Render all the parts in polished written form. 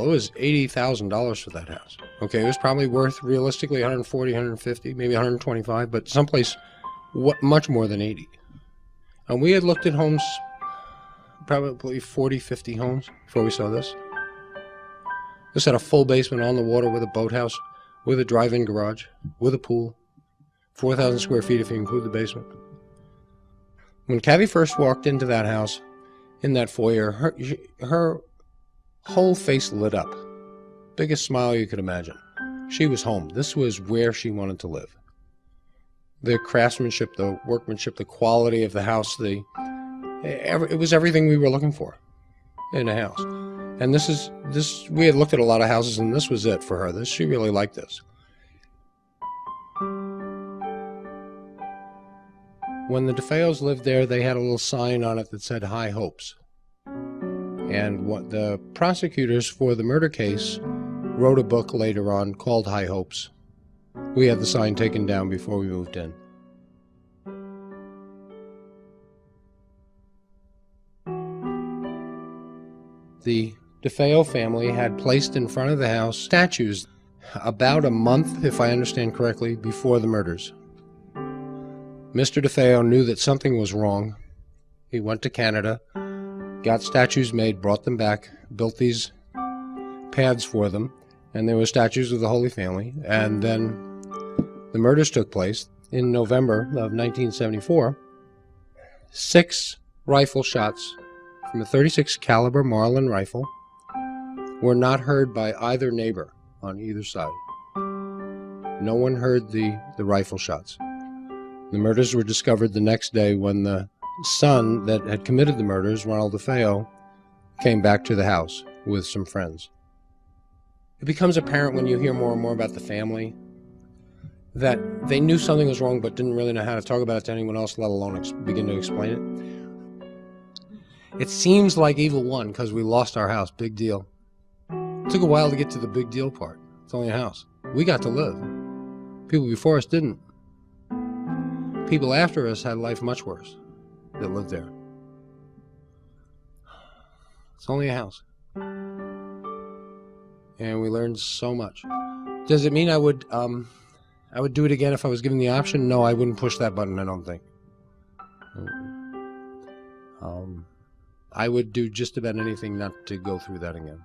It was $80,000 for that house. Okay, it was probably worth realistically 140, 150, maybe 125, but someplace much more than 80. And we had looked at homes, probably 40, 50 homes before we saw this. This had a full basement on the water with a boathouse, with a drive-in garage, with a pool, 4,000 square feet if you include the basement. When Kathy first walked into that house, in that foyer, her whole face lit up. Biggest smile you could imagine. She was home. This was where she wanted to live. The craftsmanship, the workmanship, the quality of the house, it was everything we were looking for in a house. And we had looked at a lot of houses, and this was it for her. She really liked this. When the DeFeos lived there, they had a little sign on it that said High Hopes. And what the prosecutors for the murder case wrote a book later on called High Hopes. We had the sign taken down before we moved in. The DeFeo family had placed in front of the house statues about a month, if I understand correctly, before the murders. Mr. DeFeo knew that something was wrong. He went to Canada, got statues made, brought them back, built these paths for them, and there were statues of the Holy Family. And then the murders took place in November of 1974. 6 rifle shots from a .36 caliber Marlin rifle were not heard by either neighbor on either side. No one heard the rifle shots. The murders were discovered the next day when the son that had committed the murders, Ronald DeFeo, came back to the house with some friends. It becomes apparent when you hear more and more about the family that they knew something was wrong but didn't really know how to talk about it to anyone else, let alone begin to explain it. It seems like evil won because we lost our house. Big deal. It took a while to get to the big deal part. It's only a house. We got to live. People before us didn't. People after us had life much worse that lived there. It's only a house. And we learned so much. Does it mean I would do it again if I was given the option? No, I wouldn't push that button, I don't think. I would do just about anything not to go through that again.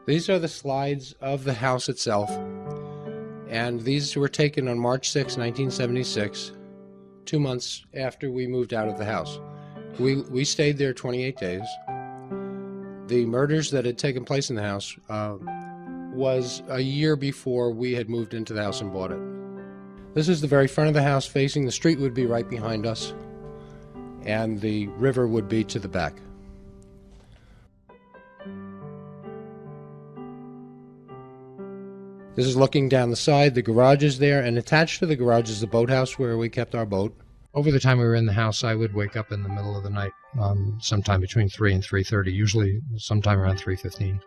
These are the slides of the house itself, and these were taken on March 6, 1976, 2 months after we moved out of the house. We stayed there 28 days. The murders that had taken place in the house was a year before we had moved into the house and bought it. This is the very front of the house facing. The street would be right behind us, and the river would be to the back. This is looking down the side. The garage is there, and attached to the garage is the boathouse where we kept our boat. Over the time we were in the house, I would wake up in the middle of the night, sometime between 3 and 3:30, usually sometime around 3:15.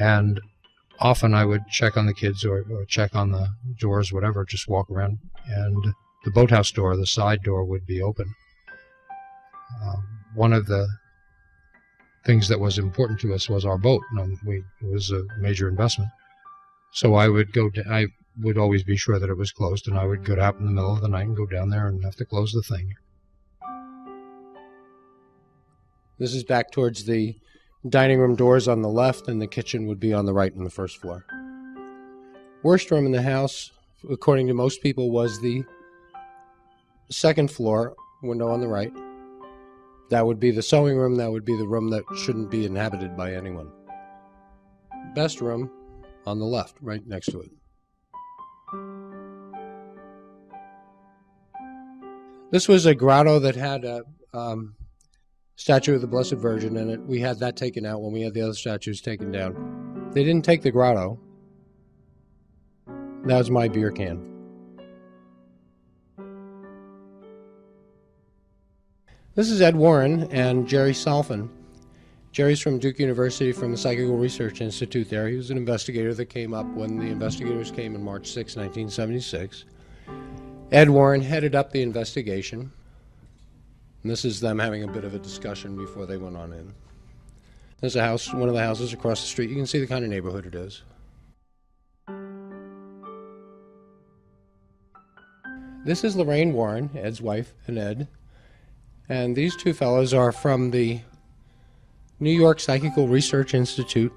And often I would check on the kids or check on the doors, whatever, just walk around, and the boathouse door, the side door, would be open. One of the things that was important to us was our boat. It was a major investment. So I would always be sure that it was closed, and I would get up in the middle of the night and go down there and have to close the thing. This is back towards the dining room doors on the left, and the kitchen would be on the right on the first floor. Worst room in the house, according to most people, was the second floor window on the right. That would be the sewing room. That would be the room that shouldn't be inhabited by anyone. Best room on the left, right next to it. This was a grotto that had a statue of the Blessed Virgin in it. We had that taken out when we had the other statues taken down. They didn't take the grotto. That was my beer can. This is Ed Warren and Jerry Salfin. Jerry's from Duke University, from the Psychical Research Institute there. He was an investigator that came up when the investigators came in March 6, 1976. Ed Warren headed up the investigation. And this is them having a bit of a discussion before they went on in. There's a house, one of the houses across the street. You can see the kind of neighborhood it is. This is Lorraine Warren, Ed's wife, and Ed. And these two fellows are from the New York Psychical Research Institute.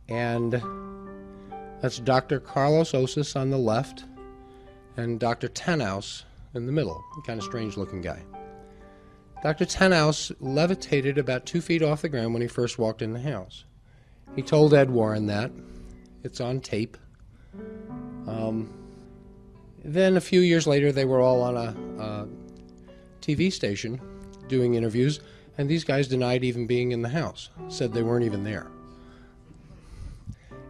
And that's Dr. Carlos Osis on the left and Dr. Tannhaus in the middle, a kind of strange-looking guy. Dr. Tannhaus levitated about 2 feet off the ground when he first walked in the house. He told Ed Warren that. It's on tape. Then a few years later, they were all on a TV station doing interviews, and these guys denied even being in the house, said they weren't even there.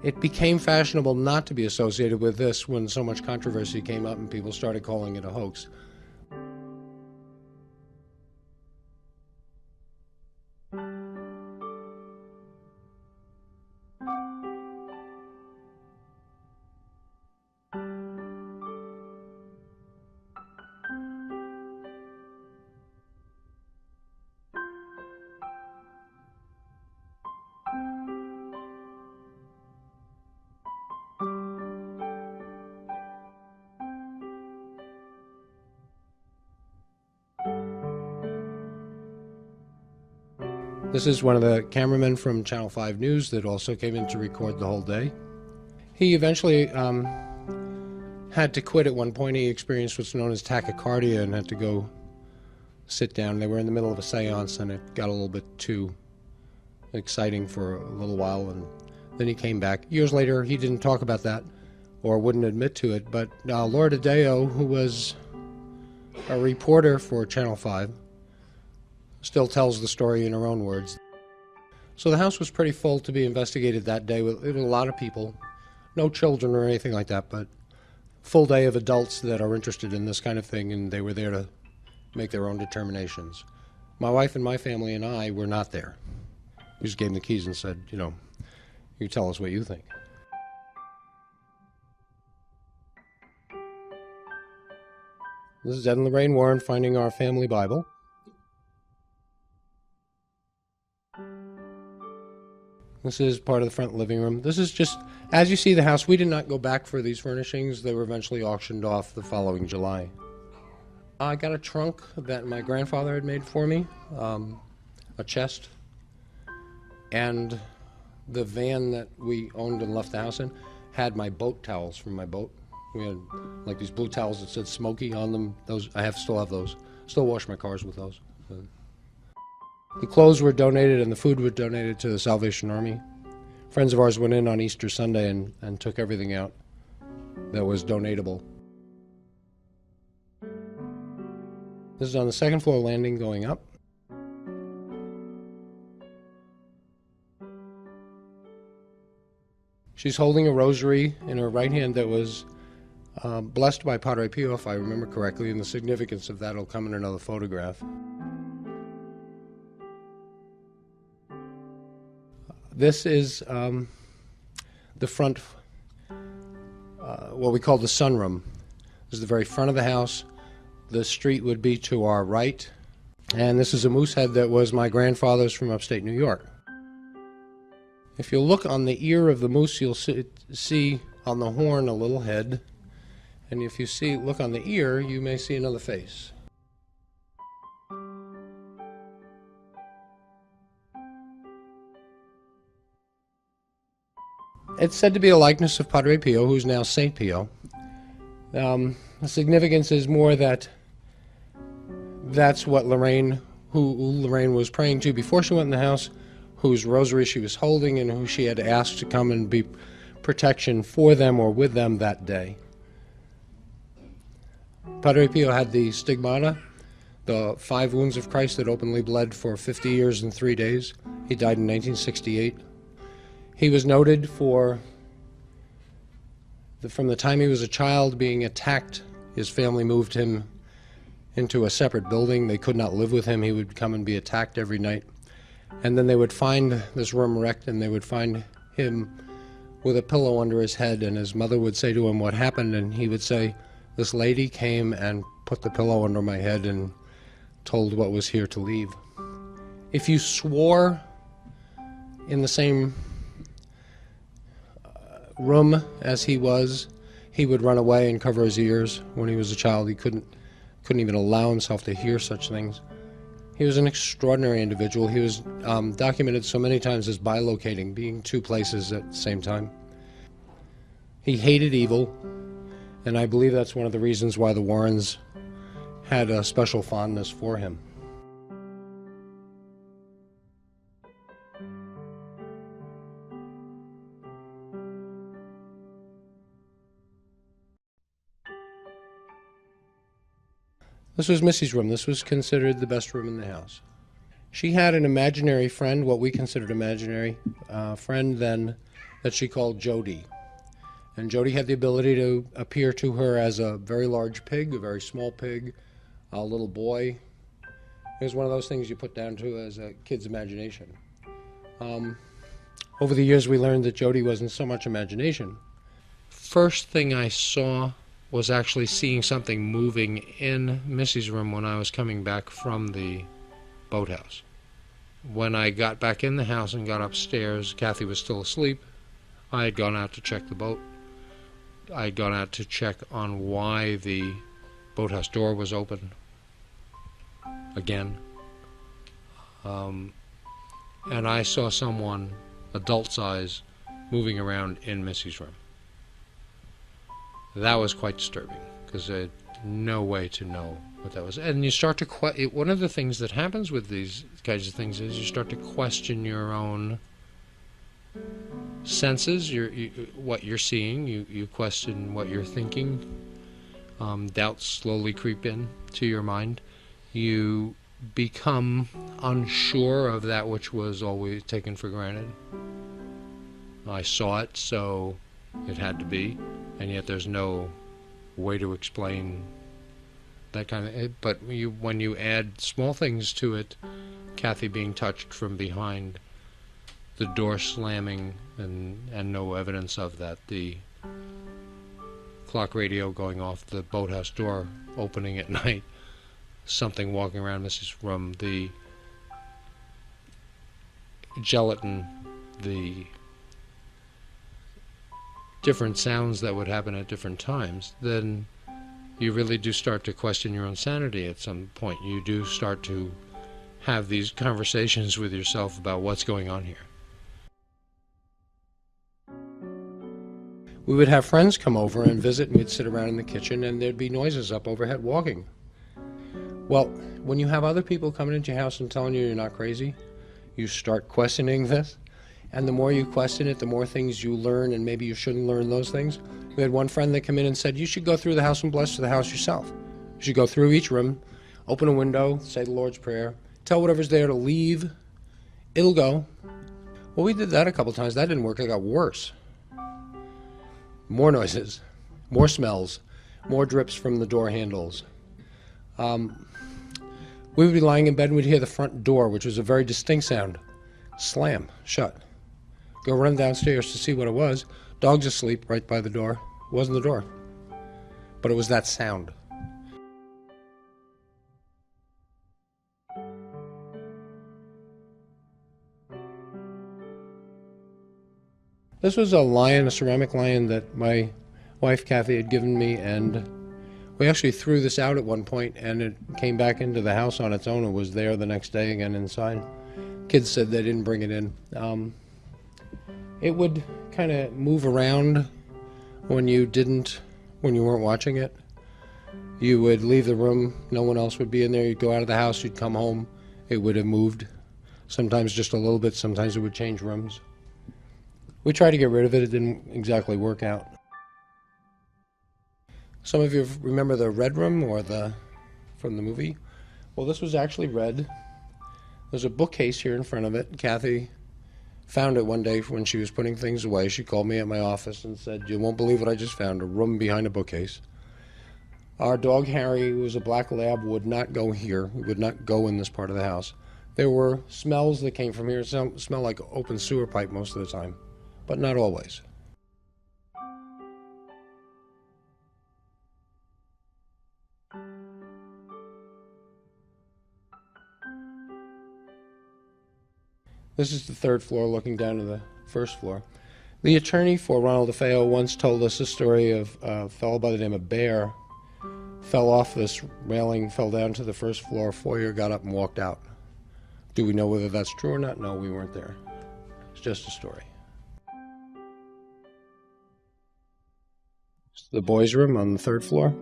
It became fashionable not to be associated with this when so much controversy came up and people started calling it a hoax. This is one of the cameramen from Channel 5 News that also came in to record the whole day. He eventually had to quit at one point. He experienced what's known as tachycardia and had to go sit down. They were in the middle of a seance and it got a little bit too exciting for a little while, and then he came back. Years later, he didn't talk about that or wouldn't admit to it, but Laura Deo, who was a reporter for Channel 5, still tells the story in her own words. So the house was pretty full to be investigated that day with a lot of people, no children or anything like that, but full day of adults that are interested in this kind of thing, and they were there to make their own determinations. My wife and my family and I were not there. We just gave them the keys and said, you tell us what you think. This is Ed and Lorraine Warren finding our family Bible. This is part of the front living room. This is just, as you see the house, we did not go back for these furnishings. They were eventually auctioned off the following July. I got a trunk that my grandfather had made for me, a chest, and the van that we owned and left the house in had my boat towels from my boat. We had like these blue towels that said Smokey on them. Those still have those. Still wash my cars with those. The clothes were donated and the food was donated to the Salvation Army. Friends of ours went in on Easter Sunday and took everything out that was donatable. This is on the second floor landing going up. She's holding a rosary in her right hand that was blessed by Padre Pio, if I remember correctly, and the significance of that will come in another photograph. This is the front, what we call the sunroom. This is the very front of the house. The street would be to our right. And this is a moose head that was my grandfather's from upstate New York. If you look on the ear of the moose, you'll see on the horn a little head. And if you look on the ear, you may see another face. It's said to be a likeness of Padre Pio, who's now Saint Pio. The significance is more that that's what Lorraine, who Lorraine was praying to before she went in the house, whose rosary she was holding, and who she had asked to come and be protection for them or with them that day. Padre Pio had the stigmata, the 5 wounds of Christ that openly bled for 50 years and 3 days. He died in 1968. He was noted for, from the time he was a child, being attacked. His family moved him into a separate building. They could not live with him. He would come and be attacked every night. And then they would find this room wrecked, and they would find him with a pillow under his head, and his mother would say to him what happened, and he would say, This lady came and put the pillow under my head and told what was here to leave. If you swore in the same room as he was, he would run away and cover his ears. When he was a child, he couldn't even allow himself to hear such things. He was an extraordinary individual. He was documented so many times as bilocating, being two places at the same time. He hated evil, and I believe that's one of the reasons why the Warrens had a special fondness for him. This was Missy's room. This was considered the best room in the house. She had an imaginary friend, what we considered imaginary friend then, that she called Jody. And Jody had the ability to appear to her as a very large pig, a very small pig, a little boy. It was one of those things you put down to as a kid's imagination. Over the years, we learned that Jody wasn't so much imagination. First thing I saw was actually seeing something moving in Missy's room when I was coming back from the boathouse. When I got back in the house and got upstairs, Kathy was still asleep. I had gone out to check the boat. I had gone out to check on why the boathouse door was open again. And I saw someone, adult size, moving around in Missy's room. That was quite disturbing, because I had no way to know what that was. And you start to one of the things that happens with these kinds of things is you start to question your own senses, what you're seeing. You question what you're thinking. Doubts slowly creep in to your mind. You become unsure of that which was always taken for granted. I saw it, so it had to be. And yet there's no way to explain that kind of... But when you add small things to it, Kathy being touched from behind, the door slamming and no evidence of that, the clock radio going off, the boathouse door opening at night, something walking around Mrs. room, the gelatin, the different sounds that would happen at different times, then you really do start to question your own sanity at some point. You do start to have these conversations with yourself about what's going on here. We would have friends come over and visit, and we'd sit around in the kitchen, and there'd be noises up overhead walking. Well, when you have other people coming into your house and telling you you're not crazy, you start questioning this. And the more you question it, the more things you learn, and maybe you shouldn't learn those things. We had one friend that came in and said, you should go through the house and bless the house yourself. You should go through each room, open a window, say the Lord's Prayer, tell whatever's there to leave. It'll go. Well, we did that a couple times. That didn't work. It got worse. More noises, more smells, more drips from the door handles. We would be lying in bed and we'd hear the front door, which was a very distinct sound, slam shut. Go run downstairs to see what it was. Dog's asleep right by the door. It wasn't the door, but it was that sound. This was a lion, a ceramic lion that my wife Kathy had given me, and we actually threw this out at one point, and it came back into the house on its own. It was there the next day again inside. Kids said they didn't bring it in. It would kind of move around when you weren't watching it. You would leave the room, no one else would be in there. You'd go out of the house, you'd come home, it would have moved. Sometimes just a little bit, sometimes it would change rooms. We tried to get rid of it, it didn't exactly work out. Some of you remember the red room from the movie? Well, this was actually red. There's a bookcase here in front of it. Kathy found it one day when she was putting things away. She called me at my office and said, you won't believe what I just found, a room behind a bookcase. Our dog Harry, who was a black lab, would not go here. He would not go in this part of the house. There were smells that came from here. It smelled like open sewer pipe most of the time, but not always. This is the third floor looking down to the first floor. The attorney for Ronald DeFeo once told us a story of a fellow by the name of Bear. Fell off this railing, fell down to the first floor foyer, got up and walked out. Do we know whether that's true or not? No, we weren't there. It's just a story. It's the boys' room on the third floor.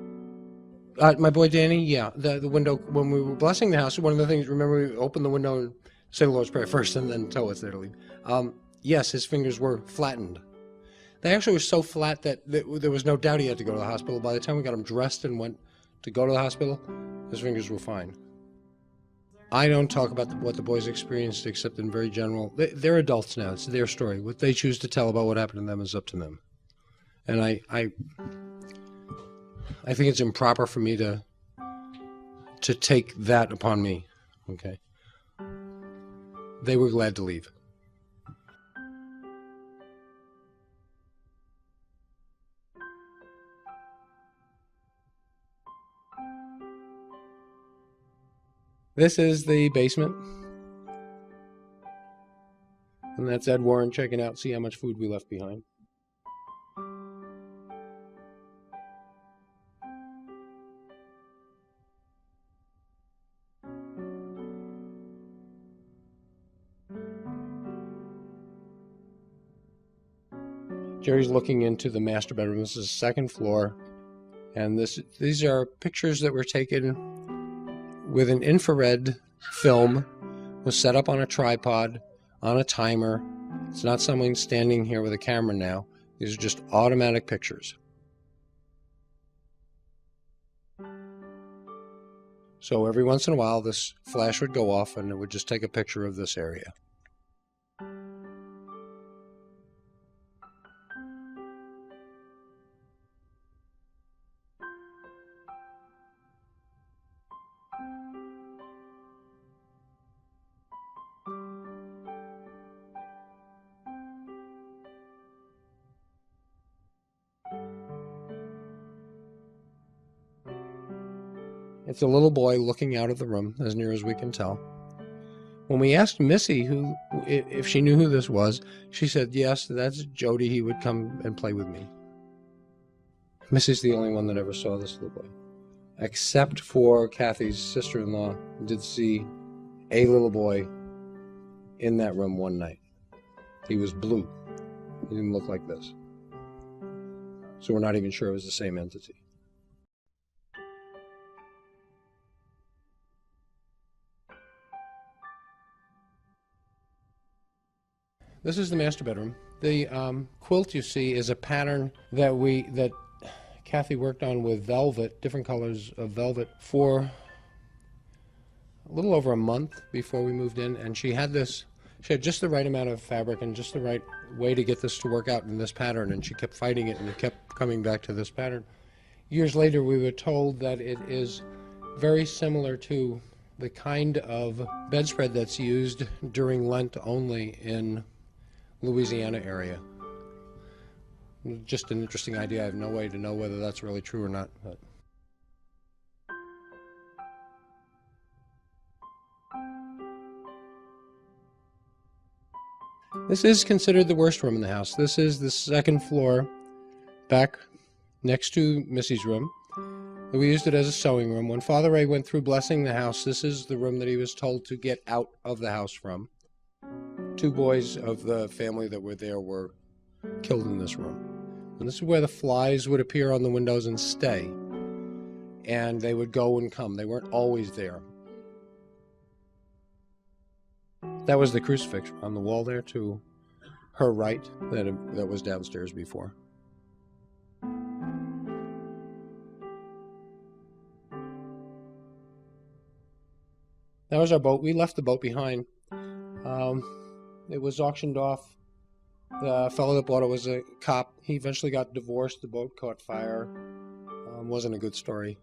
My boy Danny, yeah, the window, when we were blessing the house, one of the things, remember, we opened the window and say the Lord's Prayer first and then tell us there to leave. Yes, his fingers were flattened. They actually were so flat that there was no doubt he had to go to the hospital. By the time we got him dressed and went to go to the hospital, his fingers were fine. I don't talk about what the boys experienced except in very general. They're adults now. It's their story. What they choose to tell about what happened to them is up to them. And I think it's improper for me to take that upon me. Okay. They were glad to leave. This is the basement. And that's Ed Warren checking out, see how much food we left behind. Jerry's looking into the master bedroom. This is the second floor. And these are pictures that were taken with an infrared film. Was set up on a tripod, on a timer. It's not someone standing here with a camera now. These are just automatic pictures. So every once in a while, this flash would go off and it would just take a picture of this area. It's a little boy looking out of the room, as near as we can tell. When we asked Missy if she knew who this was, she said, yes, that's Jody. He would come and play with me. Missy's the only one that ever saw this little boy. Except for Kathy's sister-in-law, did see a little boy in that room one night. He was blue. He didn't look like this. So we're not even sure it was the same entity. This is the master bedroom. The quilt you see is a pattern that Kathy worked on with velvet, different colors of velvet, for a little over a month before we moved in. And she had just the right amount of fabric and just the right way to get this to work out in this pattern. And she kept fighting it and it kept coming back to this pattern. Years later, we were told that it is very similar to the kind of bedspread that's used during Lent only in Louisiana area. Just an interesting idea. I have no way to know whether that's really true or not. But. This is considered the worst room in the house. This is the second floor, back next to Missy's room. We used it as a sewing room. When Father Ray went through blessing the house, this is the room that he was told to get out of the house from. 2 boys of the family that were there were killed in this room. And this is where the flies would appear on the windows and stay. And they would go and come. They weren't always there. That was the crucifix on the wall there to her right that was downstairs before. That was our boat. We left the boat behind. It was auctioned off. The fellow that bought it was a cop. He eventually got divorced. The boat caught fire. Wasn't a good story.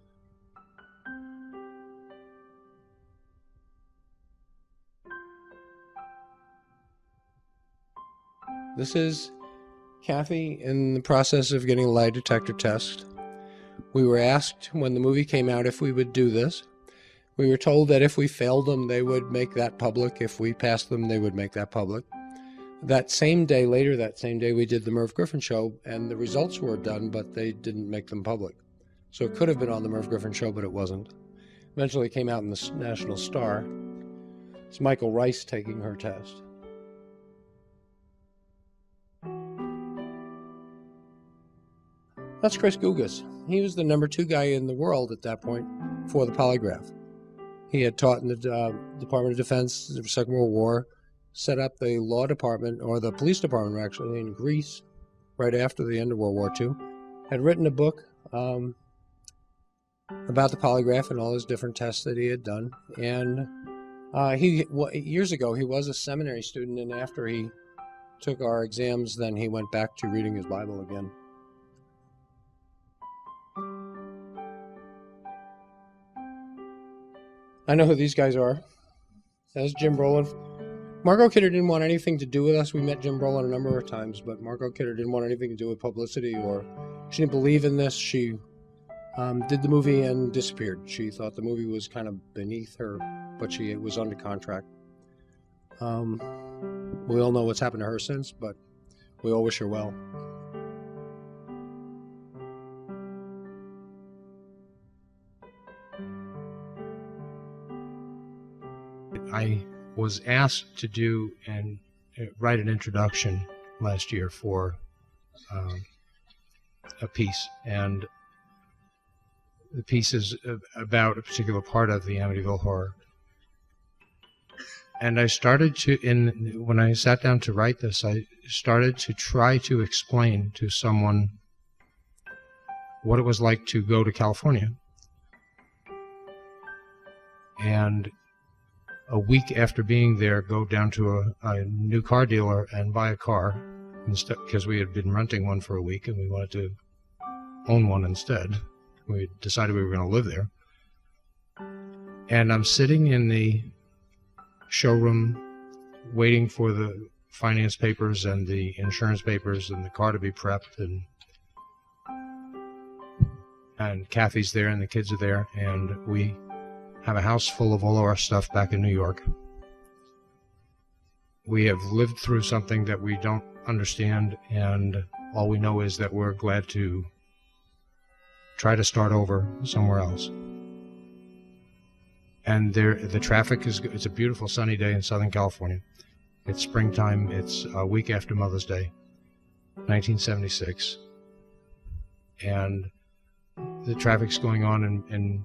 This is Kathy in the process of getting a lie detector test. We were asked when the movie came out if we would do this. We were told that if we failed them, they would make that public. If we passed them, they would make that public. That same day, we did the Merv Griffin show, and the results were done, but they didn't make them public. So it could have been on the Merv Griffin show, but it wasn't. Eventually it came out in the National Star. It's Michael Rice taking her test. That's Chris Gugas. He was the #2 guy in the world at that point for the polygraph. He had taught in the Department of Defense, the Second World War, set up the law department, or the police department actually, in Greece right after the end of World War II. Had written a book about the polygraph and all his different tests that he had done. And years ago, he was a seminary student, and after he took our exams, then he went back to reading his Bible again. I know who these guys are. That's Jim Brolin. Margot Kidder didn't want anything to do with us. We met Jim Brolin a number of times, but Margot Kidder didn't want anything to do with publicity, or she didn't believe in this. She did the movie and disappeared. She thought the movie was kind of beneath her, but she was under contract. We all know what's happened to her since, but we all wish her well. I was asked to do and write an introduction last year for a piece, and the piece is about a particular part of the Amityville Horror. And I started to, when I sat down to write this, I started to try to explain to someone what it was like to go to California. And a week after being there, go down to a new car dealer and buy a car instead, because we had been renting one for a week and we wanted to own one instead. We decided we were going to live there. And I'm sitting in the showroom waiting for the finance papers and the insurance papers and the car to be prepped, and Kathy's there and the kids are there, and we have a house full of all of our stuff back in New York. We have lived through something that we don't understand, and all we know is that we're glad to try to start over somewhere else. And the traffic is good. It's a beautiful sunny day in Southern California. It's springtime. It's a week after Mother's Day, 1976. And the traffic's going on in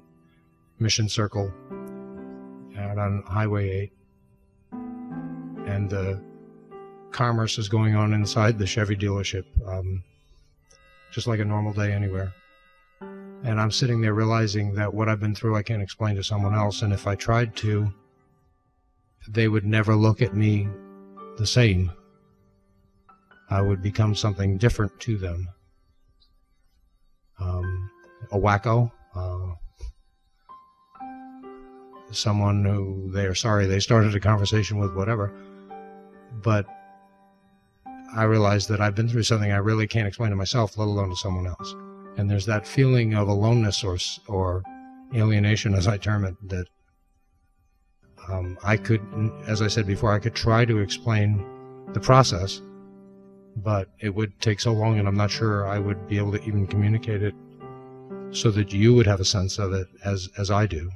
Mission Circle out on Highway 8. And the commerce is going on inside the Chevy dealership, just like a normal day anywhere. And I'm sitting there realizing that what I've been through I can't explain to someone else, and if I tried to, they would never look at me the same. I would become something different to them. A wacko, someone who they're sorry they started a conversation with, whatever. But I realized that I've been through something I really can't explain to myself, let alone to someone else. And there's that feeling of aloneness or alienation, as I term it, that I could, as I said before, I could try to explain the process, but it would take so long, and I'm not sure I would be able to even communicate it so that you would have a sense of it as I do.